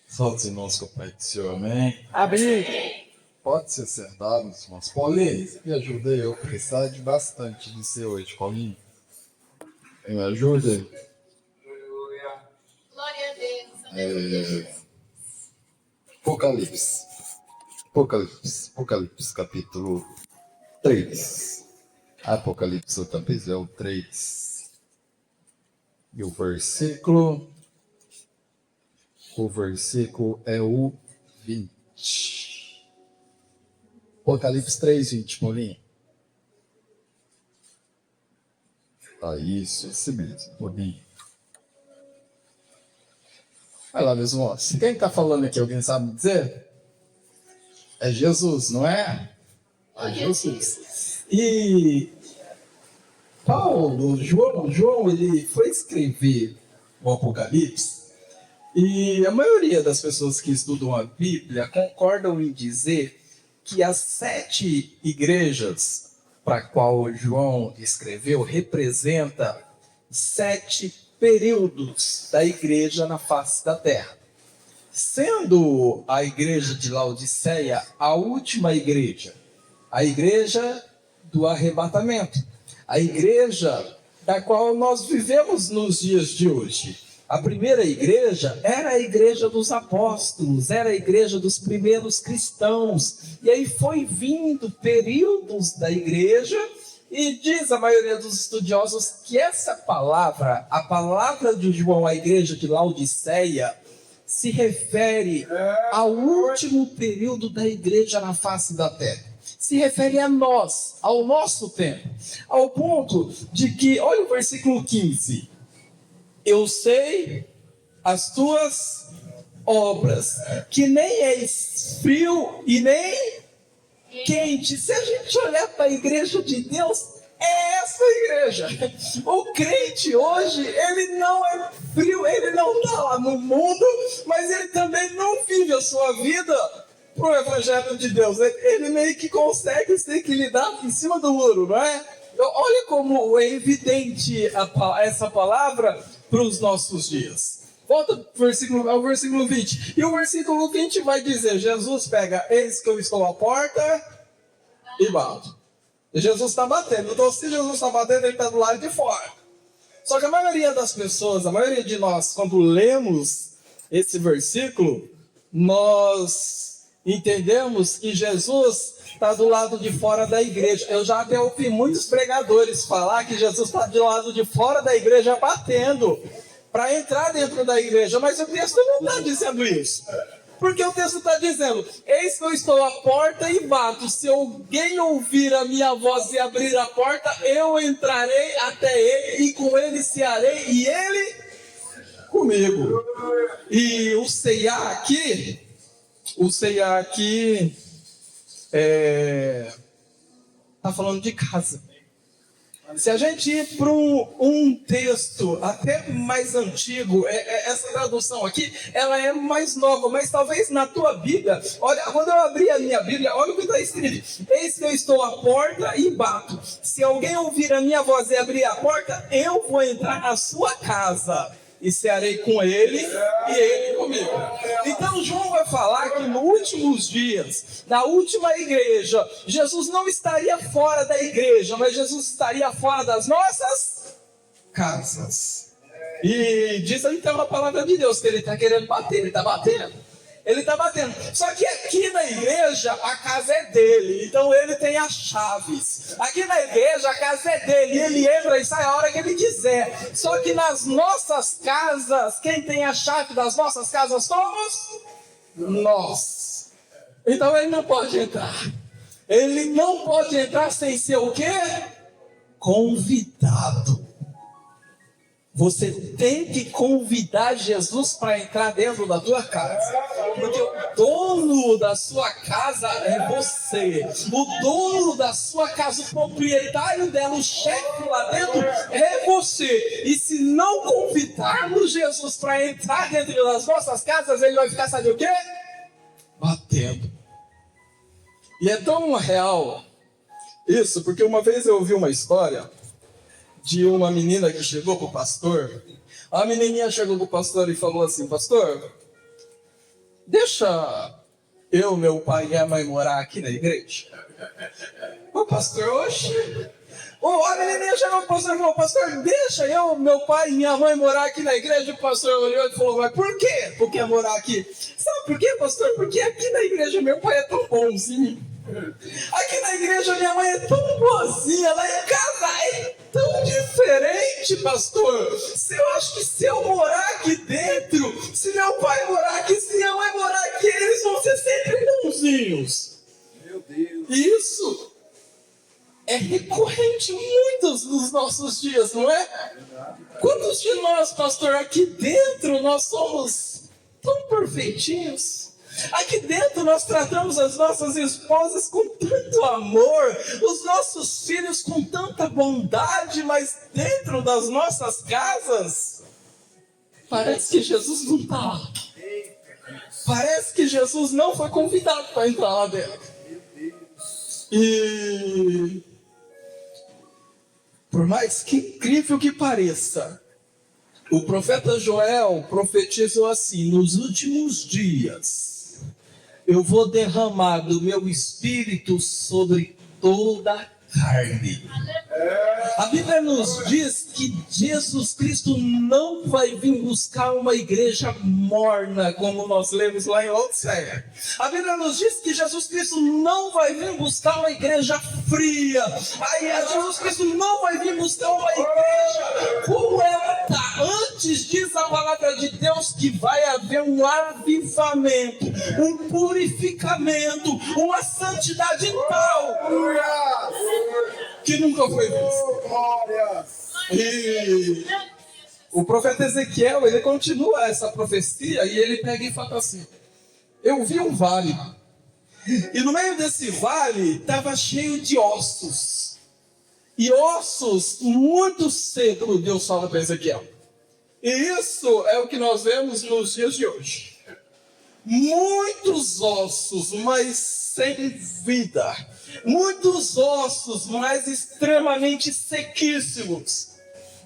Só os irmãos com o Pai do Senhor, amém? Amém. Pode ser sentado, irmãos. Paulinho, me ajuda aí, eu preciso de bastante de você hoje, Paulinho. Me ajuda aí. Glória a Deus. Apocalipse, capítulo 3. Apocalipse, talvez é o 3. E o versículo é o 20. Apocalipse 3, 20, Paulinho. Isso, esse mesmo, Paulinho. Vai lá, meus irmãos. Quem está falando aqui, alguém sabe dizer? É Jesus, não é? É Jesus. E João, ele foi escrever o Apocalipse, e a maioria das pessoas que estudam a Bíblia concordam em dizer que as 7 igrejas para qual João escreveu representa 7 períodos da igreja na face da terra. Sendo a igreja de Laodiceia a última igreja, a igreja do arrebatamento, a igreja da qual nós vivemos nos dias de hoje. A primeira igreja era a igreja dos apóstolos, era a igreja dos primeiros cristãos. E aí foi vindo períodos da igreja, e diz a maioria dos estudiosos que essa palavra, a palavra de João à igreja de Laodiceia, se refere ao último período da igreja na face da terra. Se refere a nós, ao nosso tempo. Ao ponto de que, olha o versículo 15. Eu sei as tuas obras, que nem és frio e nem quente. Se a gente olhar para a igreja de Deus, é essa igreja. O crente hoje, ele não é frio, ele não está lá no mundo, mas ele também não vive a sua vida para o evangelho de Deus. Ele meio que consegue se equilibrar em cima do muro, não é? Então, olha como é evidente essa palavra para os nossos dias. Volta ao versículo 20. E o versículo 20 vai dizer, Jesus pega, eis que eu estou à porta e bato. E Jesus está batendo. Então, se Jesus está batendo, ele está do lado de fora. Só que a maioria das pessoas, a maioria de nós, quando lemos esse versículo, nós entendemos que Jesus está do lado de fora da igreja. Eu já até ouvi muitos pregadores falar que Jesus está do lado de fora da igreja batendo para entrar dentro da igreja. Mas o texto não está dizendo isso. Porque o texto está dizendo, eis que eu estou à porta e bato. Se alguém ouvir a minha voz e abrir a porta, eu entrarei até ele e com ele cearei e ele comigo. E o ceiar aqui está falando de casa. Se a gente ir para um texto até mais antigo, essa tradução aqui, ela é mais nova, mas talvez na tua Bíblia, olha, quando eu abri a minha Bíblia, olha o que está escrito. Eis que eu estou à porta e bato. Se alguém ouvir a minha voz e abrir a porta, eu vou entrar na sua casa e cearei com ele e ele comigo. Então João vai falar que nos últimos dias, na última igreja, Jesus não estaria fora da igreja, mas Jesus estaria fora das nossas casas. E diz então a palavra de Deus que ele está querendo bater, ele está batendo. Ele está batendo. Só que aqui na igreja a casa é dele. Então ele tem as chaves. Aqui na igreja a casa é dele. E ele entra e sai a hora que ele quiser. Só que nas nossas casas, quem tem a chave das nossas casas somos nós. Então ele não pode entrar. Ele não pode entrar sem ser o quê? Convidado. Você tem que convidar Jesus para entrar dentro da tua casa. Porque o dono da sua casa é você. O dono da sua casa, o proprietário dela, o chefe lá dentro é você. E se não convidarmos Jesus para entrar dentro das nossas casas, ele vai ficar, sabe o quê? Batendo. E é tão real isso, porque uma vez eu ouvi uma história de uma menina que chegou para o pastor. A menininha chegou para o pastor e falou assim: pastor, deixa eu, meu pai e a mãe morar aqui na igreja? Ô pastor, oxe. A menininha chegou pro pastor e falou, pastor, deixa eu, meu pai e minha mãe morar aqui na igreja. O pastor olhou e falou, mas por quê? Por que morar aqui? Sabe por quê, pastor? Porque aqui na igreja meu pai é tão bonzinho. Aqui na igreja minha mãe é tão boazinha, lá em casa é tão diferente, pastor. Eu acho que se eu morar aqui dentro, se meu pai morar aqui, se minha mãe morar aqui, eles vão ser sempre bonzinhos. Meu Deus. Isso é recorrente muitos dos nossos dias, não é? Quantos de nós, pastor, aqui dentro nós somos tão perfeitinhos? Aqui dentro nós tratamos as nossas esposas com tanto amor, os nossos filhos com tanta bondade, mas dentro das nossas casas, parece que Jesus não está lá. Parece que Jesus não foi convidado para entrar lá dentro. E por mais que incrível que pareça, o profeta Joel profetizou assim: nos últimos dias eu vou derramar do meu espírito sobre toda a carne. A Bíblia nos diz que Jesus Cristo não vai vir buscar uma igreja morna, como nós lemos lá em Laodiceia. A Bíblia nos diz que Jesus Cristo não vai vir buscar uma igreja fria. Jesus Cristo não vai vir buscar uma igreja como ela está. Antes diz a palavra de Deus que vai haver um avivamento, um purificamento, uma santidade tal que nunca foi vista. E o profeta Ezequiel, ele continua essa profecia e ele pega e fala assim: eu vi um vale, e no meio desse vale estava cheio de ossos, e ossos muito secos. Deus fala para Ezequiel. E isso é o que nós vemos nos dias de hoje. Muitos ossos, mas sem vida. Muitos ossos, mas extremamente sequíssimos.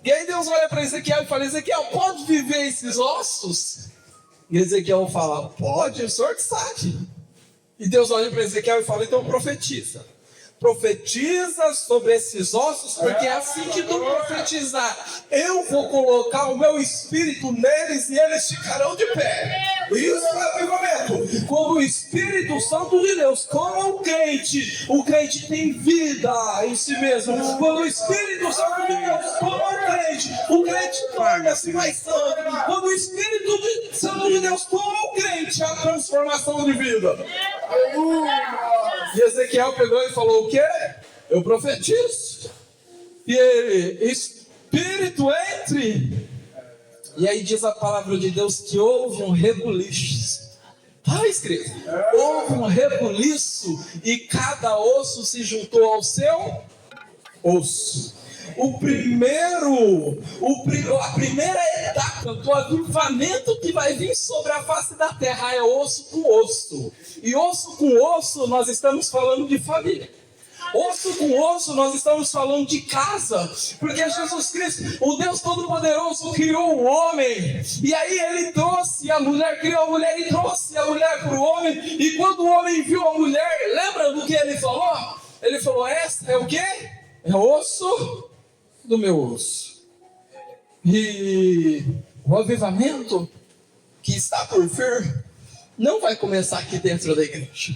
E aí Deus olha para Ezequiel e fala: Ezequiel, pode viver esses ossos? E Ezequiel fala: pode, o senhor que sabe. E Deus olha para Ezequiel e fala: então profetiza. Profetiza sobre esses ossos, porque é assim que tu profetizar, eu vou colocar o meu espírito neles e eles ficarão de pé. Isso é avivamento. Como o Espírito Santo de Deus, como o crente tem vida em si mesmo. Quando o Espírito Santo de Deus, como o crente torna-se mais santo. Quando o Espírito Santo de Deus, como o crente, a transformação de vida. E Ezequiel pegou e falou: o quê? Eu profetizo. E ele: Espírito, entre. E aí diz a palavra de Deus que houve um rebuliço. Está escrito: houve um rebuliço e cada osso se juntou ao seu osso. A primeira etapa do avivamento que vai vir sobre a face da terra é osso com osso. E osso com osso nós estamos falando de família. Osso com osso nós estamos falando de casa. Porque Jesus Cristo, o Deus Todo-Poderoso, criou o homem. E aí ele trouxe a mulher, criou a mulher e trouxe a mulher para o homem. E quando o homem viu a mulher, lembra do que ele falou? Ele falou: essa é o quê? É osso do meu osso. E o avivamento que está por vir não vai começar aqui dentro da igreja.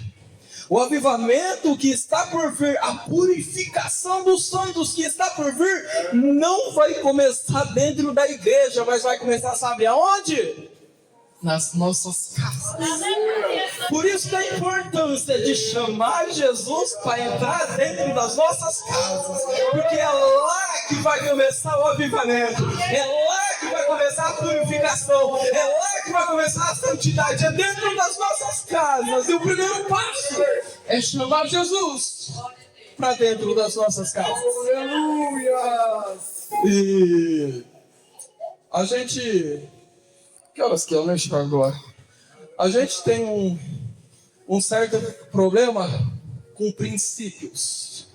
O avivamento que está por vir, a purificação dos santos que está por vir, não vai começar dentro da igreja, mas vai começar, sabe aonde? Nas nossas casas. Por isso a importância de chamar Jesus para entrar dentro das nossas casas, porque é lá que vai começar o avivamento, é lá que vai começar a purificação, é lá que vai começar a santidade, é dentro das nossas casas. E o primeiro passo é chamar Jesus para dentro das nossas casas. Aleluia! E a gente... Que horas que é? Eu não enxergo agora. A gente tem um certo problema com princípios.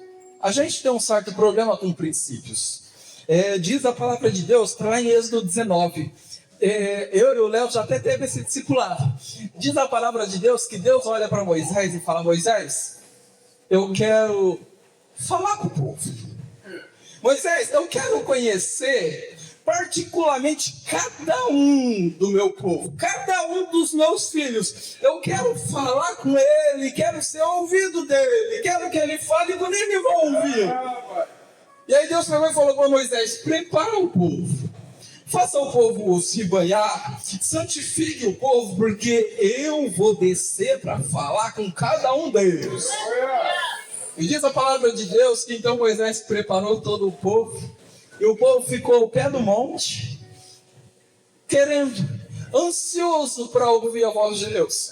Diz a palavra de Deus, lá em Êxodo 19. eu e o Léo já até teve esse discipulado. Diz a palavra de Deus que Deus olha para Moisés e fala: Moisés, eu quero falar com o povo. Moisés, eu quero conhecer particularmente cada um do meu povo, cada um dos meus filhos. Eu quero falar com ele, quero ser ouvido dele, quero que ele fale quando ele vai ouvir. E aí Deus pegou e falou para Moisés: prepara o povo, faça o povo se banhar, santifique o povo, porque eu vou descer para falar com cada um deles. E diz a palavra de Deus que então Moisés preparou todo o povo, e o povo ficou ao pé do monte, querendo, ansioso para ouvir a voz de Deus.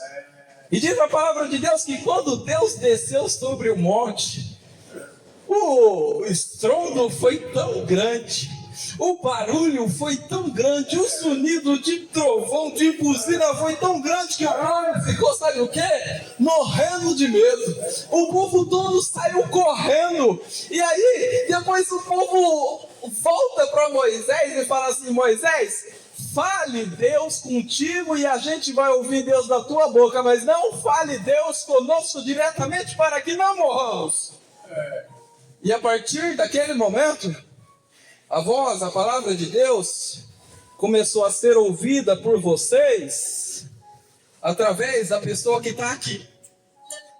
E diz a palavra de Deus que quando Deus desceu sobre o monte, o estrondo foi tão grande, o barulho foi tão grande, o sonido de trovão, de buzina foi tão grande que o povo ficou, sabe o quê? Morrendo de medo. O povo todo saiu correndo. E aí, depois o povo volta para Moisés e fala assim: Moisés, fale Deus contigo e a gente vai ouvir Deus da tua boca, mas não fale Deus conosco diretamente para que não morramos. E a partir daquele momento, a voz, a palavra de Deus começou a ser ouvida por vocês através da pessoa que está aqui.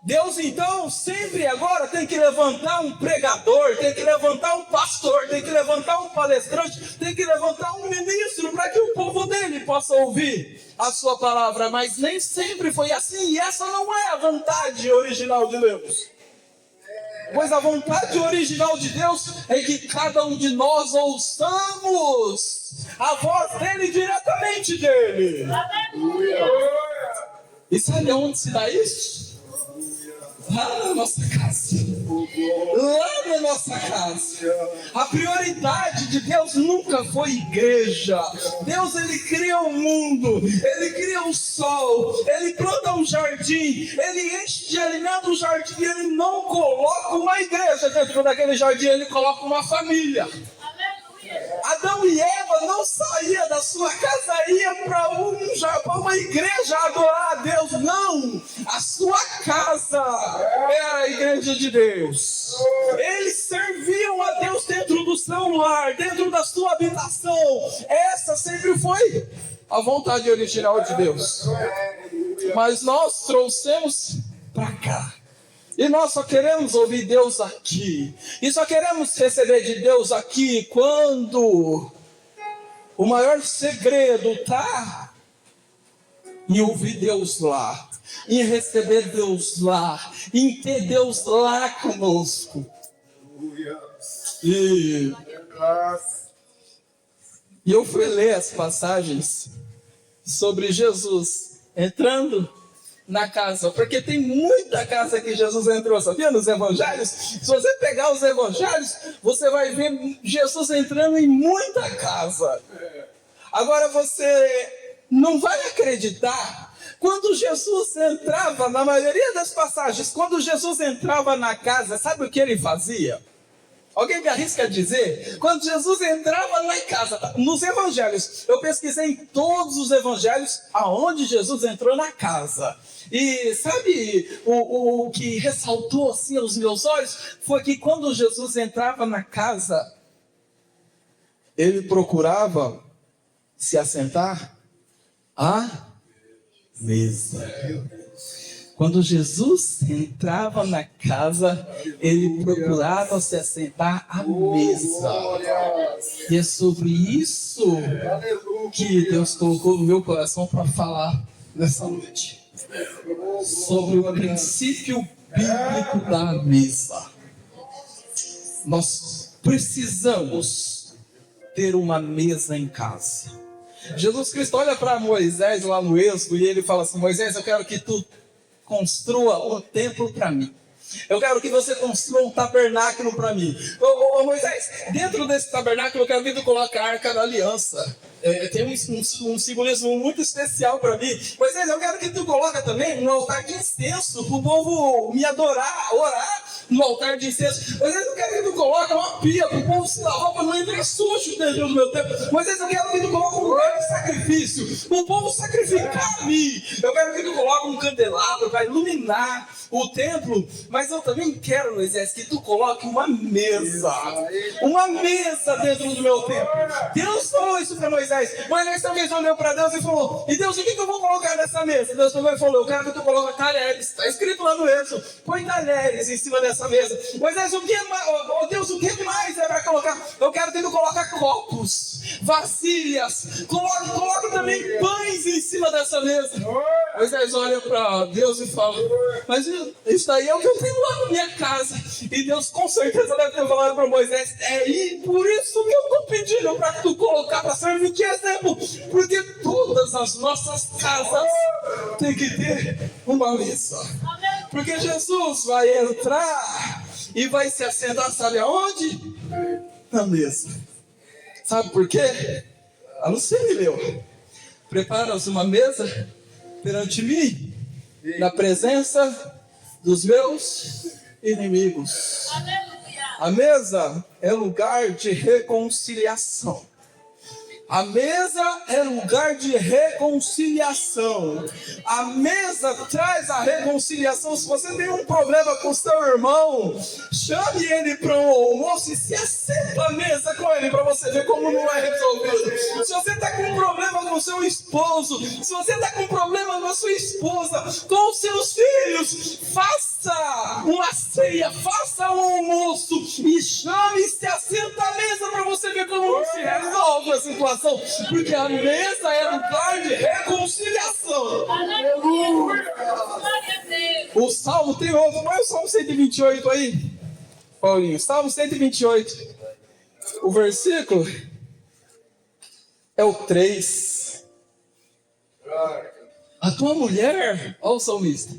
Deus então sempre agora tem que levantar um pregador, tem que levantar um pastor, tem que levantar um palestrante, tem que levantar um ministro para que o povo dele possa ouvir a sua palavra. Mas nem sempre foi assim, e essa não é a vontade original de Deus. Pois a vontade original de Deus é que cada um de nós ouçamos a voz dele diretamente dele. E sabe onde se dá isso? Lá na nossa casa. Lá na nossa casa. A prioridade de Deus nunca foi igreja. Deus, ele cria o mundo, ele cria o sol, ele planta um jardim, ele enche de alimento o jardim, ele não coloca uma igreja dentro daquele jardim, ele coloca uma família. Adão e Eva não saíam da sua casa, ia para uma igreja adorar a Deus. Não, a sua casa era a igreja de Deus. Eles serviam a Deus dentro do seu lar, dentro da sua habitação. Essa sempre foi a vontade original de Deus. Mas nós trouxemos para cá. E nós só queremos ouvir Deus aqui. E só queremos receber de Deus aqui quando o maior segredo está em ouvir Deus lá, em receber Deus lá, em ter Deus lá conosco. E eu fui ler as passagens sobre Jesus entrando na casa, porque tem muita casa que Jesus entrou, sabia? Nos evangelhos, se você pegar os evangelhos, você vai ver Jesus entrando em muita casa. Agora você não vai acreditar, quando Jesus entrava, na maioria das passagens, quando Jesus entrava na casa, sabe o que ele fazia? Alguém me arrisca a dizer? Quando Jesus entrava na casa, nos evangelhos, eu pesquisei em todos os evangelhos aonde Jesus entrou na casa. E sabe o que ressaltou assim aos meus olhos? Foi que quando Jesus entrava na casa, ele procurava se assentar à mesa. Quando Jesus entrava na casa, ele procurava se assentar à mesa. E é sobre isso que Deus colocou no meu coração para falar nessa noite. Sobre o princípio bíblico da mesa. Nós precisamos ter uma mesa em casa. Jesus Cristo olha para Moisés lá no Êxodo e ele fala assim: Moisés, eu quero que tu construa um templo para mim. Eu quero que você construa um tabernáculo para mim. Ô, Moisés, dentro desse tabernáculo eu quero que tu coloque a Arca da Aliança. Tem um simbolismo muito especial para mim. Moisés, eu quero que tu coloque também um altar de incenso para o povo me adorar, orar no altar de incenso. Moisés, eu quero que tu coloque uma pia para o povo se lavar para não entrar sujo dentro do meu templo. Moisés, eu quero que tu coloque um lugar de sacrifício para o povo sacrificar a mim. Eu quero que tu coloque um candelabro para iluminar o templo, mas eu também quero, Moisés, que tu coloque uma mesa dentro do meu templo. Deus falou isso para Moisés. Moisés também olhou para Deus e falou: e Deus, o que eu vou colocar nessa mesa? Deus também falou: eu quero que tu coloque talheres. Está escrito lá no Êxodo: põe talheres em cima dessa mesa. Moisés, o que mais? Oh, Deus, o que mais é para colocar? Eu quero que tu coloque copos, vasilhas, coloque também pães em cima dessa mesa. Moisés olha para Deus e fala: mas isso daí é o que eu tenho lá na minha casa. E Deus com certeza deve ter falado para Moisés: e por isso que eu estou pedindo para tu colocar para servir de exemplo, porque todas as nossas casas tem que ter uma mesa. Porque Jesus vai entrar e vai se assentar, sabe aonde? Na mesa. Sabe por quê? A Luciane leu: prepara-se uma mesa perante mim, na presença dos meus inimigos. A mesa é lugar de reconciliação. A mesa é lugar de reconciliação. A mesa traz a reconciliação. Se você tem um problema com seu irmão, chame ele para um almoço e se assenta à mesa com ele para você ver como não é resolvido. Se você está com um problema com seu esposo, se você está com um problema com a sua esposa, com os seus filhos, faça uma ceia, faça um almoço e chame e se assenta à mesa para você ver como se resolve a situação. Porque a mesa é lugar de reconciliação. O Salmo tem outro. Põe o Salmo 128 aí, Paulinho. Salmo 128. O versículo é o 3. A tua mulher, ó o salmista,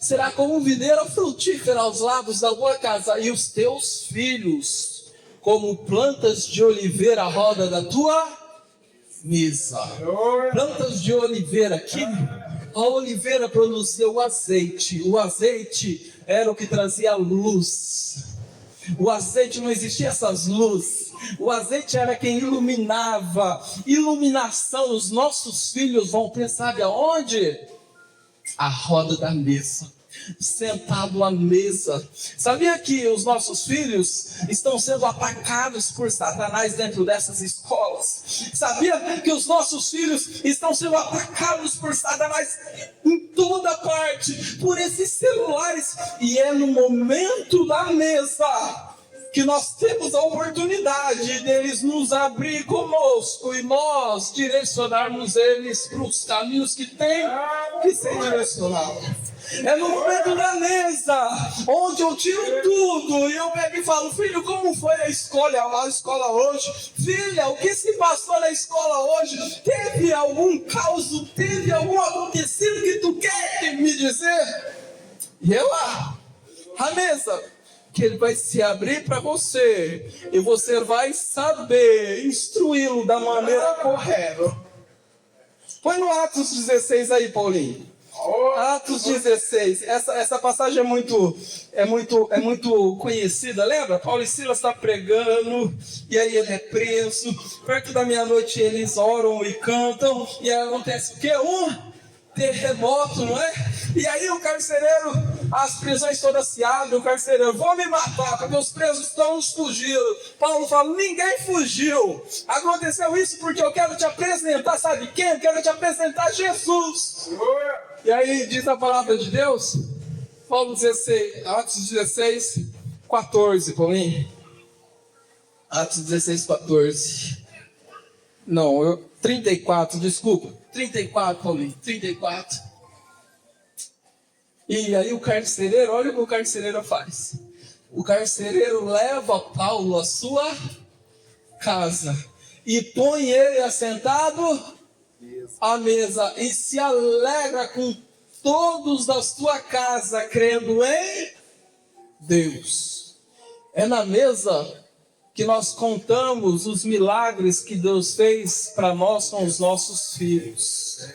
será como um videira frutífera aos lados da tua casa, e os teus filhos como plantas de oliveira à roda da tua mesa. Plantas de oliveira. Que a oliveira produzia o azeite. O azeite era o que trazia luz. O azeite, não existia essas luzes. O azeite era quem iluminava. Iluminação, os nossos filhos vão ter, sabe aonde? A roda da mesa. Sentado à mesa. Sabia que os nossos filhos estão sendo atacados por Satanás dentro dessas escolas? Sabia que os nossos filhos estão sendo atacados por Satanás em toda parte, por esses celulares? E é no momento da mesa que nós temos a oportunidade deles nos abrir conosco e nós direcionarmos eles para os caminhos que tem que ser direcionados. É no momento da mesa, onde eu tiro tudo e eu pego e falo: filho, como foi a escola hoje? Filha, o que se passou na escola hoje? Teve algum caos? Teve algum acontecido que tu quer me dizer? E é lá, a mesa, que ele vai se abrir para você e você vai saber instruí-lo da maneira correta. Põe no Atos 16 aí, Paulinho. Atos 16, essa passagem é muito conhecida, lembra? Paulo e Silas está pregando, e aí ele é preso, perto da meia-noite eles oram e cantam, e aí acontece o quê? Um terremoto, não é? E aí o carcereiro, as prisões todas se abrem, o carcereiro: vou me matar, porque os presos todos fugiram. Paulo fala: ninguém fugiu, aconteceu isso porque eu quero te apresentar, sabe quem? Eu quero te apresentar Jesus. E aí diz a palavra de Deus, Paulo 16, Atos 16, 14, Paulinho. Atos 16, 14. Não, 34, desculpa. 34, Paulinho, 34. E aí o carcereiro, olha o que o carcereiro faz. O carcereiro leva Paulo à sua casa e põe ele assentado à mesa e se alegra com todos da sua casa, crendo em Deus. É na mesa que nós contamos os milagres que Deus fez para nós com os nossos filhos.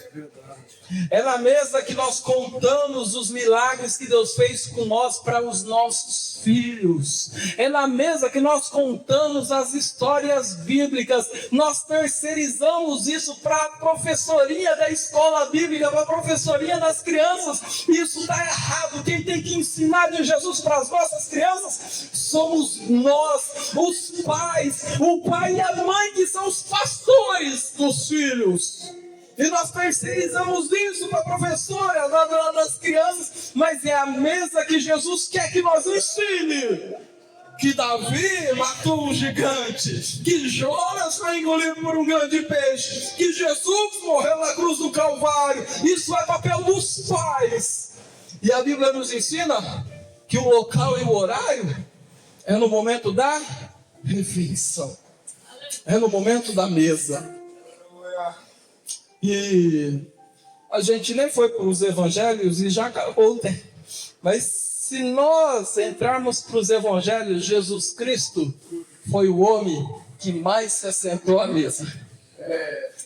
É na mesa que nós contamos os milagres que Deus fez com nós para os nossos filhos. É na mesa que nós contamos as histórias bíblicas. Nós terceirizamos isso para a professorinha da escola bíblica, para a professorinha das crianças. Isso está errado. Quem tem que ensinar de Jesus para as nossas crianças somos nós, os pais, o pai e a mãe, que são os pastores dos filhos. E nós terceirizamos isso para a professora das crianças, mas é a mesa que Jesus quer que nós ensine. Que Davi matou um gigante, que Jonas foi engolido por um grande peixe, que Jesus morreu na cruz do Calvário. Isso é papel dos pais. E a Bíblia nos ensina que o local e o horário é no momento da refeição, é no momento da mesa. E a gente nem foi para os evangelhos e já acabou o tempo. Mas se nós entrarmos para os evangelhos, Jesus Cristo foi o homem que mais se assentou à mesa.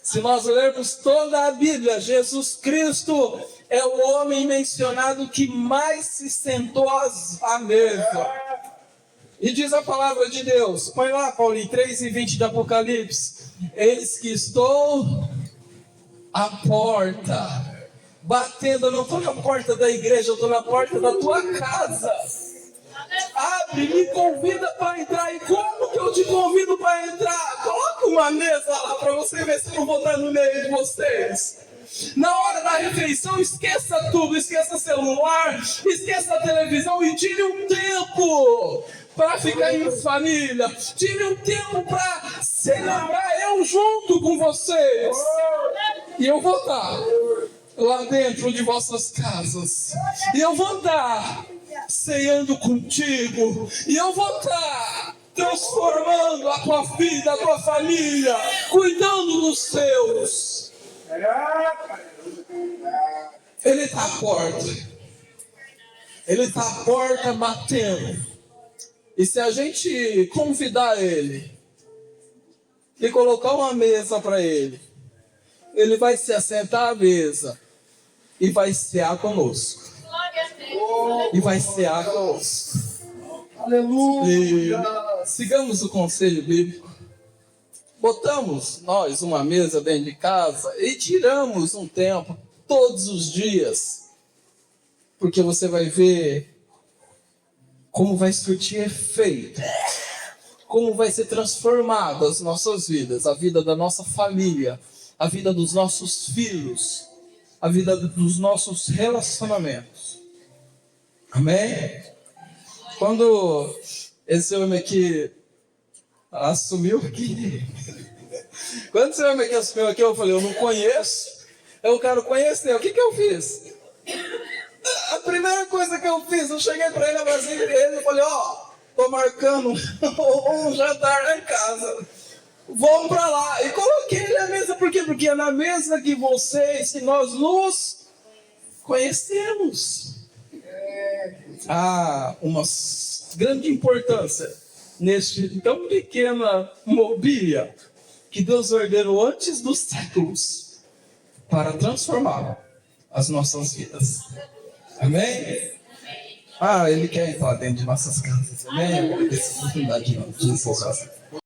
Se nós lermos toda a Bíblia, Jesus Cristo é o homem mencionado que mais se sentou à mesa. E diz a palavra de Deus, põe lá, Paulinho, 3:20 de Apocalipse: eis que estou à porta, batendo. Eu não estou na porta da igreja, eu estou na porta da tua casa. Abre, me convida para entrar. E como que eu te convido para entrar? Coloca uma mesa lá para você ver se eu não vou estar no meio de vocês. Na hora da refeição, esqueça tudo, esqueça celular, esqueça a televisão e tire um tempo para ficar em família. Tire um tempo para celebrar eu junto com vocês. E eu vou estar lá dentro de vossas casas. E eu vou estar ceando contigo. E eu vou estar transformando a tua vida, a tua família, cuidando dos seus. Ele está à porta. Ele está à porta batendo. E se a gente convidar ele e colocar uma mesa para ele, ele vai se assentar à mesa e vai cear conosco. E vai cear conosco. Aleluia! E sigamos o conselho bíblico. Botamos nós uma mesa dentro de casa e tiramos um tempo todos os dias, porque você vai ver como vai surtir efeito, como vai ser transformada as nossas vidas, a vida da nossa família, a vida dos nossos filhos, a vida dos nossos relacionamentos. Amém? Quando esse homem aqui assumiu aqui, quando esse homem aqui assumiu aqui, eu falei, eu não conheço, eu quero conhecer. O que eu fiz? A primeira coisa que eu fiz, eu cheguei para ele, abracei ele e falei, tô marcando um jantar lá em casa. Vamos para lá. E coloquei ele na mesa, por quê? Porque é na mesa que nós nos conhecemos. Há uma grande importância neste tão pequena mobília que Deus ordenou antes dos séculos para transformar as nossas vidas. Amém? Ele quer entrar dentro de nossas casas. Amém? Essa oportunidade de empolgação.